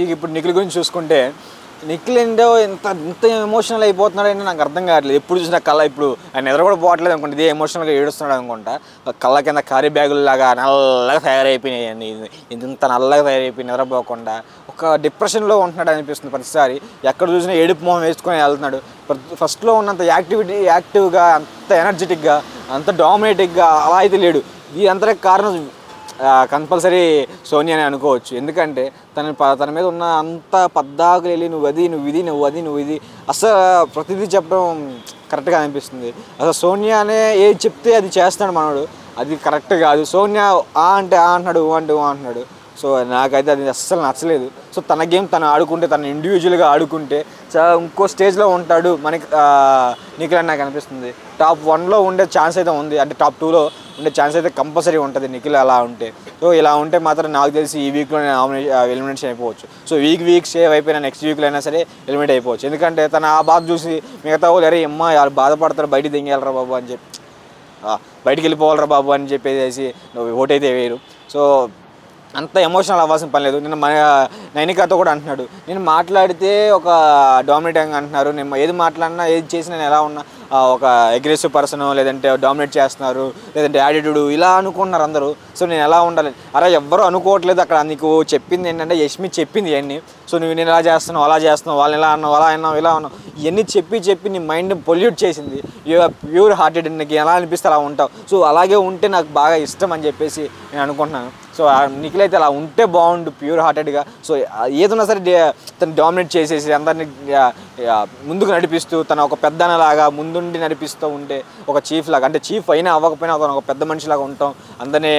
ఇప్పుడు నిఖిల్ గురించి చూసుకుంటే నిఖిల్ ఏంటో ఇంత ఎమోషనల్ అయిపోతున్నాడని నాకు అర్థం కావట్లేదు. ఎప్పుడు చూసినా కళ్ళ ఇప్పుడు ఆయన నిద్ర కూడా పోవట్లేదు అనుకుంటా, ఇదే ఎమోషనల్గా ఏడుస్తున్నాడు అనుకుంటా. కళ్ళ కింద కారీ బ్యాగుల్లాగా నల్లగా తయారైపోయినాయి. ఇంత నల్లగా తయారైపోయి నిద్రపోకుండా ఒక డిప్రెషన్లో ఉంటున్నాడు అనిపిస్తుంది. ప్రతిసారి ఎక్కడ చూసినా ఏడుపు మొహం వేసుకొని వెళ్తున్నాడు. ఫస్ట్లో ఉన్నంత యాక్టివ్గా, అంత ఎనర్జెటిక్గా, అంత డామినేటిక్గా అలా అయితే లేడు. ఈ అంతటికి కారణం కంపల్సరీ సోనియా అని అనుకోవచ్చు. ఎందుకంటే తన మీద ఉన్న అంత పద్దాకులు వెళ్ళి నువ్వు ఇది అసలు ప్రతిదీ చెప్పడం కరెక్ట్గా అనిపిస్తుంది. అసలు సోనియానే ఏది చెప్తే అది చేస్తాడు మనోడు, అది కరెక్ట్ కాదు. సోనియా అంటే అంటున్నాడు, ఊ అంటున్నాడు. సో నాకైతే అది అస్సలు నచ్చలేదు. సో తన గేమ్ తను ఆడుకుంటే, తను ఇండివిజువల్గా ఆడుకుంటే ఇంకో స్టేజ్లో ఉంటాడు మనకి నిఖిల్ అని నాకు అనిపిస్తుంది. టాప్ 1లో ఉండే ఛాన్స్ అయితే ఉంది, అంటే టాప్ 2లో ఉండే ఛాన్స్ అయితే కంపల్సరీ ఉంటుంది నిఖిల్ అలా ఉంటే. సో ఇలా ఉంటే మాత్రం నాకు తెలిసి ఈ వీక్లో ఎలిమినేషన్ అయిపోవచ్చు. సో వీక్ సేవ్ అయిపోయినా నెక్స్ట్ వీక్లో అయినా సరే ఎలిమినేట్ అయిపోవచ్చు. ఎందుకంటే తను ఆ బాధ చూసి మిగతా వాళ్ళు అరే అమ్మ వాళ్ళు బాధపడతారు, బయటికి దింగేయాలరా బాబు అని చెప్పి, బయటికి వెళ్ళిపోవాలరా బాబు అని చెప్పేసి ఓటైతే వేయరు. సో అంత ఎమోషనల్ అవ్వాల్సిన పని లేదు. నేను నైనికాతో కూడా అంటున్నాడు, నేను మాట్లాడితే ఒక డామినేటింగ్ అంటున్నారు, నేను ఏది మాట్లాడినా ఏది చేసినా నేను ఎలా ఉన్నా ఒక అగ్రెసివ్ పర్సన్, లేదంటే డామినేట్ చేస్తున్నారు, లేదంటే యాటిట్యూడ్ ఇలా అనుకుంటున్నారు అందరూ. సో నేను ఎలా ఉండాలి? అలా ఎవ్వరూ అనుకోవట్లేదు. అక్కడ నీకు చెప్పింది ఏంటంటే యష్మి చెప్పింది ఇవన్నీ. సో నువ్వు నేను ఇలా చేస్తున్నావు, అలా చేస్తున్నావు, వాళ్ళని ఇలా అన్నావు, అలా అన్నావు, ఇలా అన్నావు, ఇవన్నీ చెప్పి నీ మైండ్ పొల్యూట్ చేసింది. ప్యూర్ హార్టెడ్, నీకు ఎలా అనిపిస్తే అలా ఉంటావు. సో అలాగే ఉంటే నాకు బాగా ఇష్టం అని చెప్పేసి నేను అనుకుంటున్నాను. సో నిఖిల్ అయితే అలా ఉంటే బాగుండు, ప్యూర్ హార్టెడ్గా. సో ఏదన్నా సరే తను డామినేట్ చేసేసి అందరినీ ముందుకు నడిపిస్తూ, తన ఒక పెద్దనలాగా ముందుండి నడిపిస్తూ ఉంటే, ఒక చీఫ్ లాగా, అంటే చీఫ్ అయినా అవ్వకపోయినా ఒక పెద్ద మనిషిలాగా ఉంటాం, అందరినీ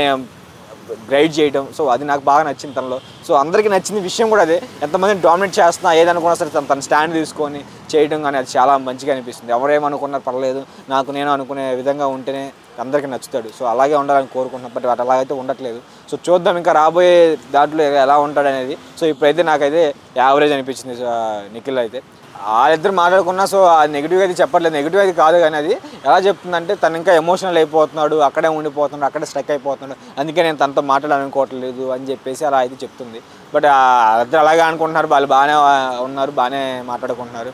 గైడ్ చేయడం. సో అది నాకు బాగా నచ్చింది తనలో. సో అందరికీ నచ్చింది విషయం కూడా అదే. ఎంతమందిని డామినేట్ చేస్తున్నా ఏదనుకున్నా సరే తన స్టాండ్ తీసుకొని చేయడం కానీ అది చాలా మంచిగా అనిపిస్తుంది. ఎవరేమనుకున్నా పర్లేదు, నేను అనుకునే విధంగా ఉంటేనే అందరికీ నచ్చుతాడు. సో అలాగే ఉండాలని కోరుకుంటున్నాను. బట్ అలాగైతే ఉండట్లేదు. సో చూద్దాం ఇంకా రాబోయే దాంట్లో ఎలా ఉంటాడనేది. సో ఇప్పుడైతే నాకైతే యావరేజ్ అనిపించింది నిఖిల్ అయితే. వాళ్ళిద్దరు మాట్లాడుకున్నా. సో అది నెగిటివ్గా అయితే చెప్పట్లేదు, నెగిటివ్ అయితే కాదు. కానీ అది ఎలా చెప్తుందంటే తను ఇంకా ఎమోషనల్ అయిపోతున్నాడు, అక్కడే ఉండిపోతున్నాడు, అక్కడే స్ట్రక్ అయిపోతున్నాడు, అందుకే నేను తనతో మాట్లాడాలనుకోవట్లేదు అని చెప్పేసి అలా అయితే చెప్తుంది. బట్ వాళ్ళిద్దరు అలాగే అనుకుంటున్నారు, వాళ్ళు బాగానే ఉన్నారు, బాగానే మాట్లాడుకుంటున్నారు.